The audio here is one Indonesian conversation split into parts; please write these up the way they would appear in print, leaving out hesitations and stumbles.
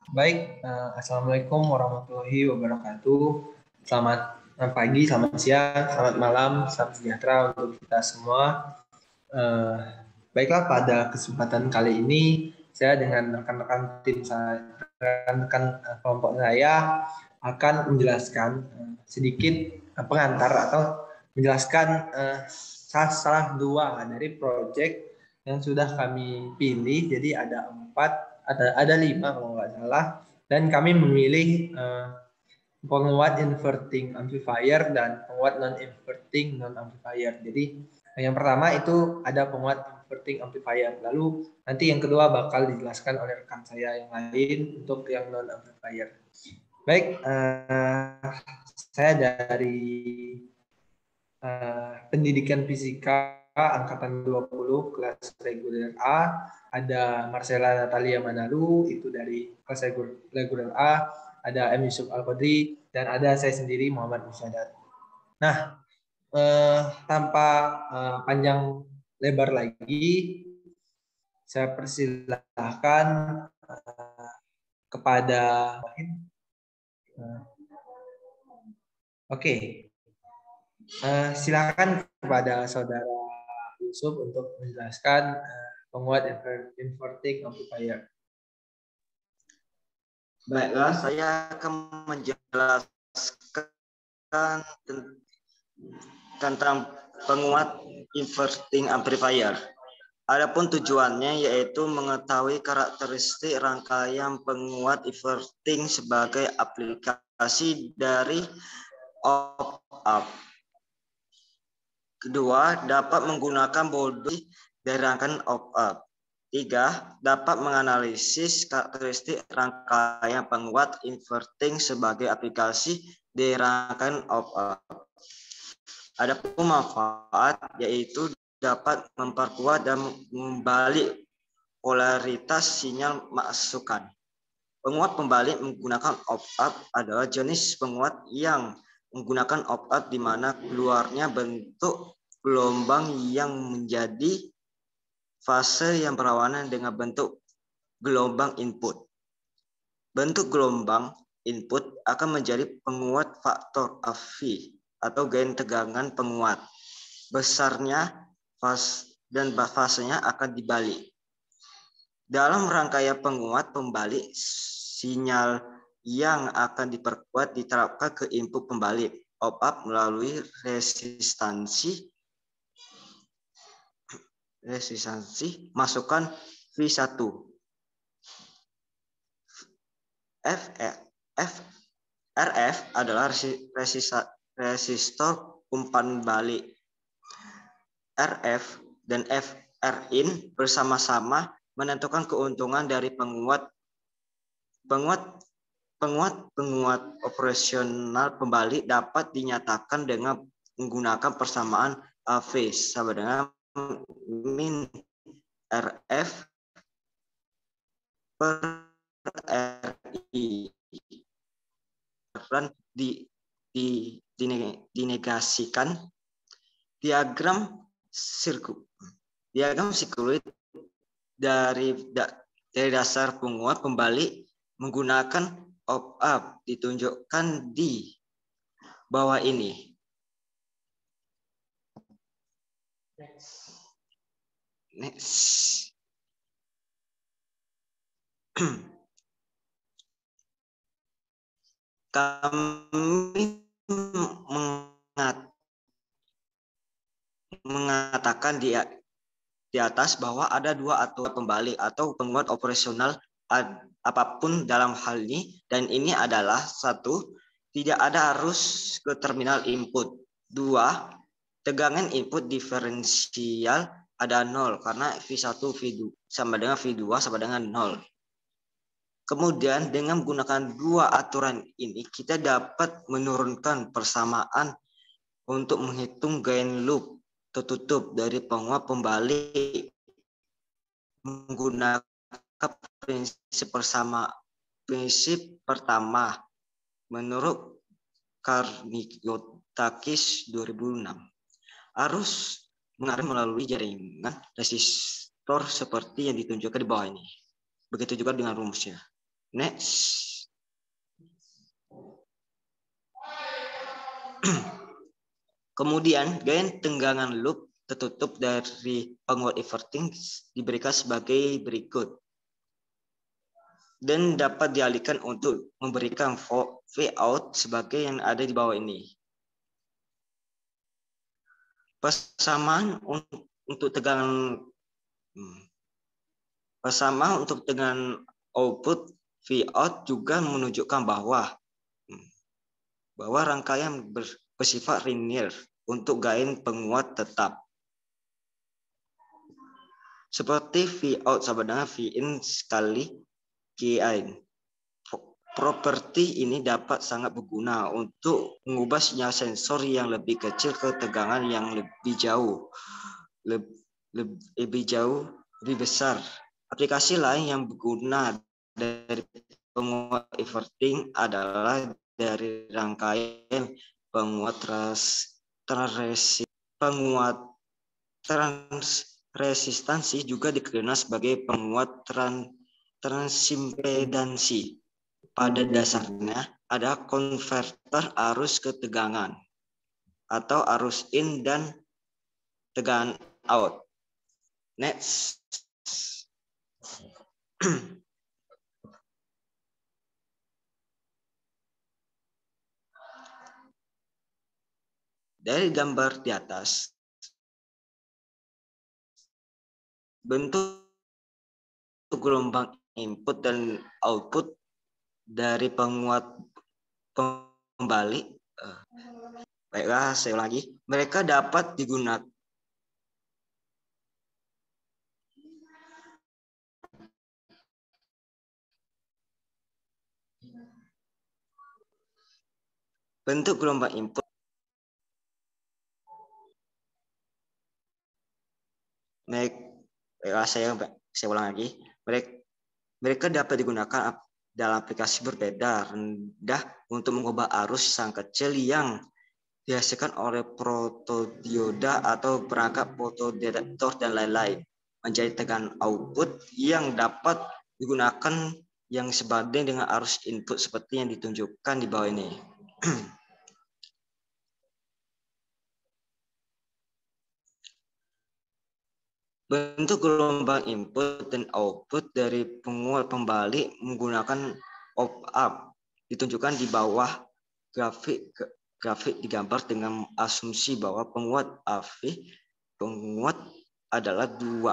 Baik, Assalamualaikum warahmatullahi wabarakatuh. Selamat pagi, selamat siang, selamat malam, salam sejahtera untuk kita semua. Eh, Baiklah, pada kesempatan kali ini saya dengan rekan-rekan tim saya, rekan-rekan kelompok saya akan menjelaskan sedikit pengantar atau menjelaskan salah dua dari proyek yang sudah kami pilih. Jadi ada empat, ada lima kalau nggak salah, dan kami memilih penguat inverting amplifier dan penguat non inverting non amplifier. Jadi yang pertama itu ada penguat inverting amplifier. Lalu nanti yang kedua bakal dijelaskan oleh rekan saya yang lain untuk yang non amplifier. Baik, saya dari pendidikan fisika angkatan 20 kelas reguler A, ada Marcela Natalia Manalu itu dari kelas reguler A, ada M Yusuf Al Qadri, dan ada saya sendiri Muhammad Musyadat. Nah, tanpa panjang lebar lagi, saya persilahkan kepada oke, silakan kepada saudara Yusuf untuk menjelaskan penguat inverting amplifier. Baiklah, saya akan menjelaskan tentang penguat inverting amplifier. Adapun tujuannya yaitu mengetahui karakteristik rangkaian penguat inverting sebagai aplikasi dari op-amp. Kedua, dapat menggunakan bodi dari rangkaian op-amp. Tiga, dapat menganalisis karakteristik rangkaian penguat inverting sebagai aplikasi di rangkaian op-amp. Adapun manfaat yaitu dapat memperkuat dan membalik polaritas sinyal masukan. Penguat pembalik menggunakan op-amp adalah jenis penguat yang menggunakan op-amp di mana keluarnya bentuk gelombang yang menjadi fase yang berlawanan dengan bentuk gelombang input. Bentuk gelombang input akan menjadi penguat faktor AV atau gain tegangan penguat. Besarnya dan fasenya akan dibalik. Dalam rangkaian penguat pembalik, sinyal yang akan diperkuat diterapkan ke input pembalik op-amp melalui resistansi masukan V1. RF adalah resistor umpan balik. RF dan Fin bersama-sama menentukan keuntungan dari penguat operasional pembalik dapat dinyatakan dengan menggunakan persamaan AV sama dengan min RF per RI. Dinegasikan diagram sirkuit dari dasar penguat pembalik menggunakan op-amp ditunjukkan di bawah ini. Next. Kami mengatakan di atas bahwa ada dua aturan pembalik atau penguat operasional apapun dalam hal ini, dan ini adalah satu, tidak ada arus ke terminal input. Dua, tegangan input diferensial ada 0 karena V1 V2 sama dengan V2 sama dengan 0. Kemudian dengan menggunakan dua aturan ini kita dapat menurunkan persamaan untuk menghitung gain loop tertutup dari penguat pembalik menggunakan prinsip pertama menurut Karniotakis 2006. Arus mengalir melalui jaringan resistor seperti yang ditunjukkan di bawah ini. Begitu juga dengan rumusnya. Next. Kemudian gaya tenggangan loop tertutup dari penguat inverting diberikan sebagai berikut dan dapat dialihkan untuk memberikan V out sebagai yang ada di bawah ini. Persamaan untuk tegangan output V out juga menunjukkan bahwa rangkaian bersifat linear untuk gain penguat tetap. Seperti V out sama dengan V in sekali gain. Properti ini dapat sangat berguna untuk mengubah sinyal sensor yang lebih kecil ke tegangan yang lebih jauh, lebih besar. Aplikasi lain yang berguna dari penguat inverting adalah dari rangkaian penguat transresistansi juga dikenal sebagai penguat transimpedansi. Pada dasarnya ada konverter arus ke tegangan atau arus in dan tegangan out. Next. Dari gambar di atas, bentuk gelombang input dan output dari penguat pembalik. Baiklah, saya ulangi. Mereka dapat digunakan bentuk gelombang input saya ulang lagi. Mereka dapat digunakan dalam aplikasi berbeda rendah untuk mengubah arus yang kecil yang dihasilkan oleh protodioda atau perangkat fotodetektor dan lain-lain menjadi tegangan output yang dapat digunakan yang sebanding dengan arus input seperti yang ditunjukkan di bawah ini. Bentuk gelombang input dan output dari penguat pembalik menggunakan op-amp ditunjukkan di bawah grafik digambar dengan asumsi bahwa penguat adalah 2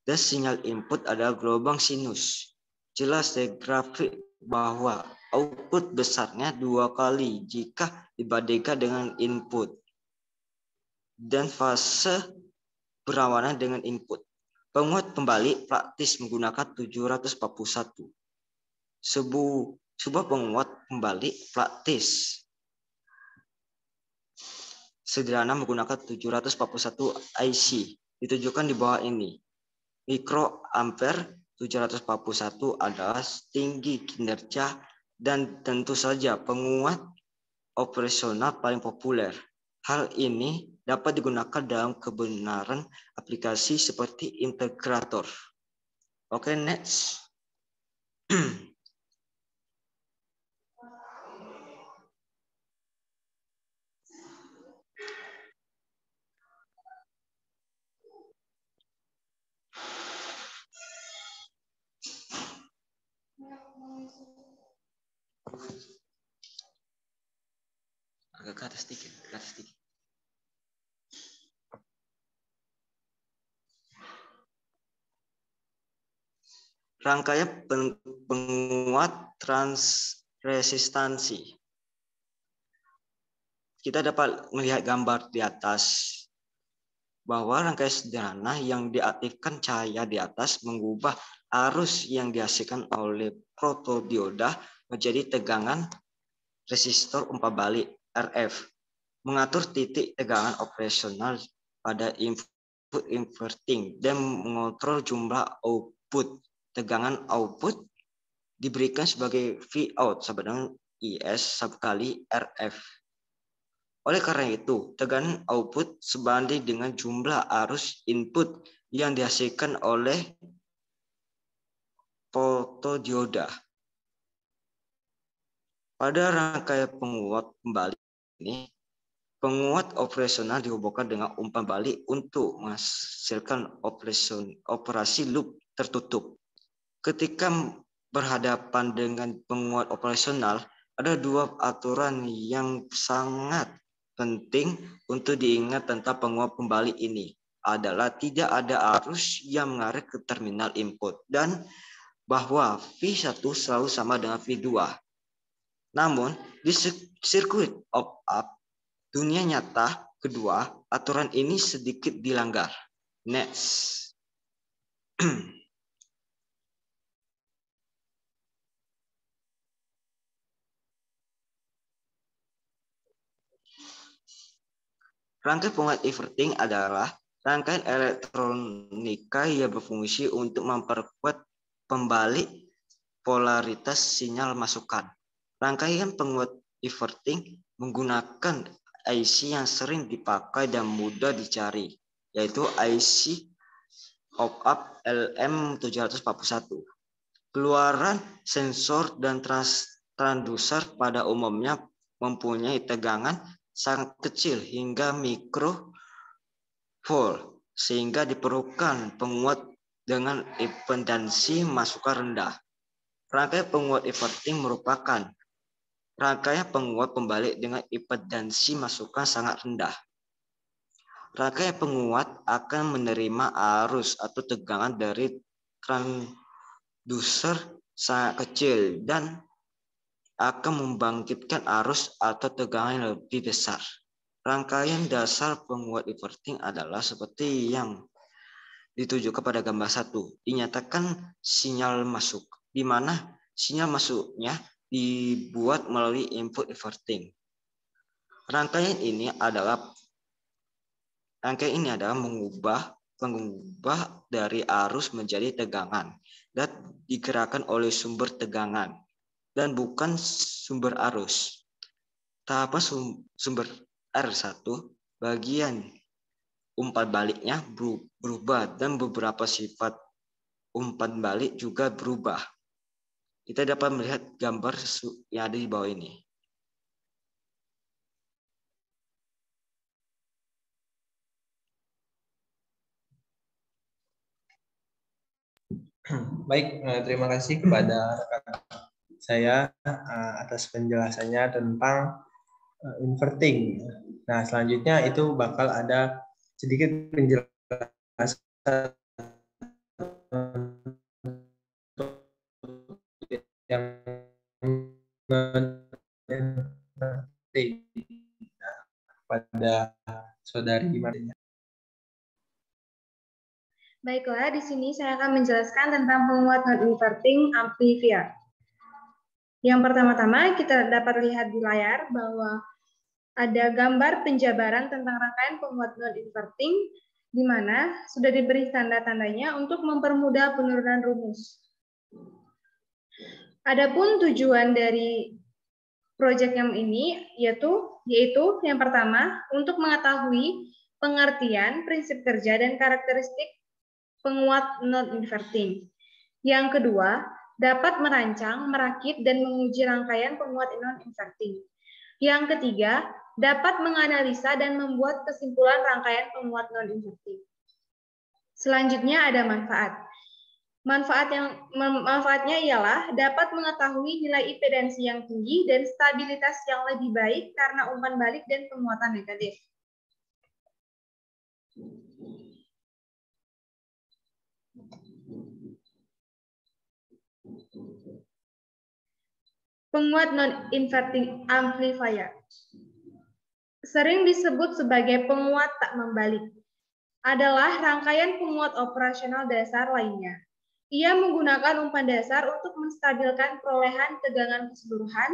dan sinyal input adalah gelombang sinus. Jelas dari grafik bahwa output besarnya 2 kali jika dibandingkan dengan input dan fase berlawanan dengan input. Penguat pembalik praktis menggunakan 741. Sebuah penguat pembalik praktis sederhana menggunakan 741 IC ditunjukkan di bawah ini. Mikroampere 741 adalah tinggi kinerja dan tentu saja penguat operasional paling populer. Hal ini dapat digunakan dalam kebenaran aplikasi seperti integrator. Oke, next. Agak ke atas sedikit, Rangkaian penguat transresistansi. Kita dapat melihat gambar di atas bahwa rangkaian sederhana yang diaktifkan cahaya di atas mengubah arus yang dihasilkan oleh protodioda menjadi tegangan resistor umpan balik RF, mengatur titik tegangan operasional pada input inverting dan mengontrol jumlah output. Tegangan output diberikan sebagai V out sama dengan IS kali RF. Oleh karena itu, tegangan output sebanding dengan jumlah arus input yang dihasilkan oleh fotodioda. Pada rangkaian penguat kembali ini, penguat operasional dihubungkan dengan umpan balik untuk menghasilkan operasi loop tertutup. Ketika berhadapan dengan penguat operasional, ada dua aturan yang sangat penting untuk diingat tentang penguat kembali ini adalah tidak ada arus yang mengarah ke terminal input dan bahwa V1 selalu sama dengan V2. Namun, di sirkuit op-up dunia nyata kedua, aturan ini sedikit dilanggar. Next. Rangkaian penguat everything adalah rangkaian elektronika yang berfungsi untuk memperkuat pembalik polaritas sinyal masukan. Rangkaian penguat everything menggunakan IC yang sering dipakai dan mudah dicari, yaitu IC op-up LM741. Keluaran sensor dan transducer pada umumnya mempunyai tegangan sangat kecil hingga mikrovolt, sehingga diperlukan penguat dengan impedansi masukan rendah. Rangkaian penguat everything merupakan rangkaian penguat pembalik dengan impedansi masukan sangat rendah. Rangkaian penguat akan menerima arus atau tegangan dari transducer sangat kecil dan akan membangkitkan arus atau tegangan yang lebih besar. Rangkaian dasar penguat everything adalah seperti yang ditunjukkan pada gambar 1. Dinyatakan sinyal masuk, di mana sinyal masuknya dibuat melalui input everything. Rangkaian ini adalah mengubah dari arus menjadi tegangan dan digerakkan oleh sumber tegangan dan bukan sumber arus. Tahapan sumber R1 bagian umpan baliknya berubah dan beberapa sifat umpan balik juga berubah. Kita dapat melihat gambar yang ada di bawah ini. Baik, terima kasih kepada rekan saya atas penjelasannya tentang inverting. Nah, selanjutnya itu bakal ada sedikit penjelasan yang pada saudari Marina. Baiklah, di sini saya akan menjelaskan tentang penguat non-inverting amplifier. Yang pertama-tama kita dapat lihat di layar bahwa ada gambar penjabaran tentang rangkaian penguat non-inverting di mana sudah diberi tanda-tandanya untuk mempermudah penurunan rumus. Adapun tujuan dari proyek yang ini yaitu yang pertama untuk mengetahui pengertian, prinsip kerja dan karakteristik penguat non-inverting. Yang kedua, dapat merancang, merakit, dan menguji rangkaian penguat non-inverting. Yang ketiga, dapat menganalisa dan membuat kesimpulan rangkaian penguat non-inverting. Selanjutnya ada manfaat. Manfaatnya ialah dapat mengetahui nilai impedansi yang tinggi dan stabilitas yang lebih baik karena umpan balik dan penguatan negatif. Penguat non-inverting amplifier sering disebut sebagai penguat tak membalik, adalah rangkaian penguat operasional dasar lainnya. Ia menggunakan umpan dasar untuk menstabilkan perolehan tegangan keseluruhan.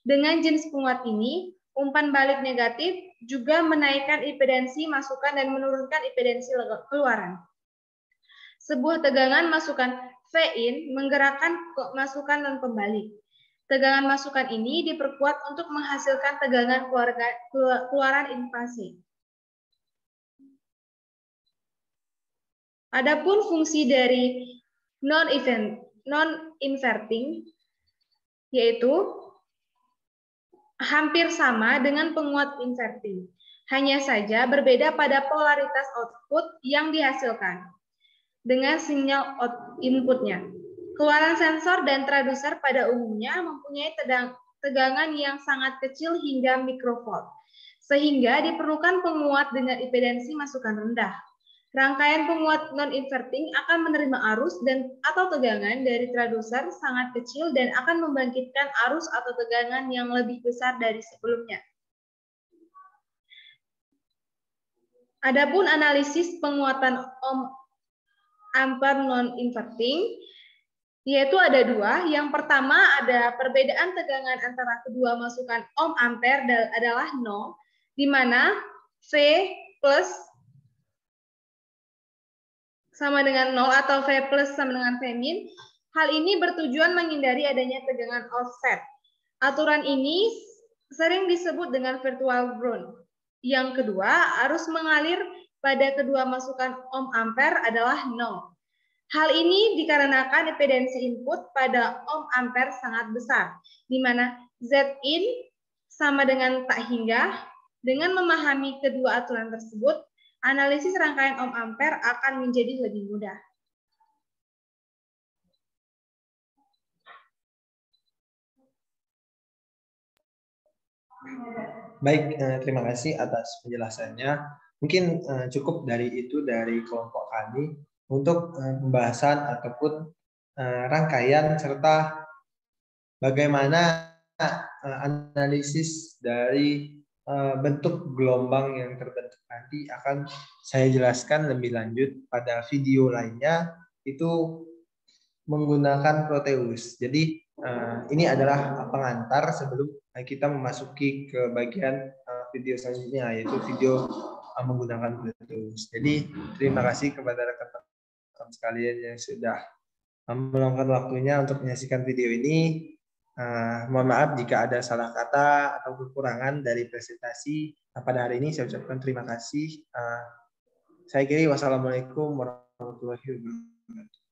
Dengan jenis penguat ini, umpan balik negatif juga menaikkan impedansi masukan dan menurunkan impedansi keluaran. Sebuah tegangan masukan V-in menggerakkan masukan dan pembalik. Tegangan masukan ini diperkuat untuk menghasilkan tegangan keluaran in fase. Adapun fungsi dari non-inverting yaitu hampir sama dengan penguat inverting. Hanya saja berbeda pada polaritas output yang dihasilkan dengan sinyal inputnya. Keluaran sensor dan traduser pada umumnya mempunyai tegangan yang sangat kecil hingga mikrovolt, sehingga diperlukan penguat dengan impedansi masukan rendah. Rangkaian penguat non-inverting akan menerima arus dan atau tegangan dari traduser sangat kecil dan akan membangkitkan arus atau tegangan yang lebih besar dari sebelumnya. Adapun analisis penguatan ohm ampere non-inverting, yaitu ada dua. Yang pertama ada perbedaan tegangan antara kedua masukan ohm ampere adalah 0, di mana V plus sama dengan 0 atau V plus sama dengan V min. Hal ini bertujuan menghindari adanya tegangan offset. Aturan ini sering disebut dengan virtual ground. Yang kedua, arus mengalir pada kedua masukan ohm ampere adalah 0. Hal ini dikarenakan impedansi input pada ohm ampere sangat besar, di mana Zin sama dengan tak hingga. Dengan memahami kedua aturan tersebut, analisis rangkaian ohm ampere akan menjadi lebih mudah. Baik, terima kasih atas penjelasannya. Mungkin cukup dari itu dari kelompok kami untuk pembahasan ataupun rangkaian serta bagaimana analisis dari bentuk gelombang yang terbentuk nanti akan saya jelaskan lebih lanjut pada video lainnya, itu menggunakan Proteus. Jadi ini adalah pengantar sebelum kita memasuki ke bagian video selanjutnya, yaitu video menggunakan Proteus. Jadi terima kasih kepada rekan-rekan sekalian yang sudah meluangkan waktunya untuk menyaksikan video ini. Mohon maaf jika ada salah kata atau kekurangan dari presentasi pada hari ini. Saya ucapkan terima kasih. Saya kira wassalamualaikum warahmatullahi wabarakatuh.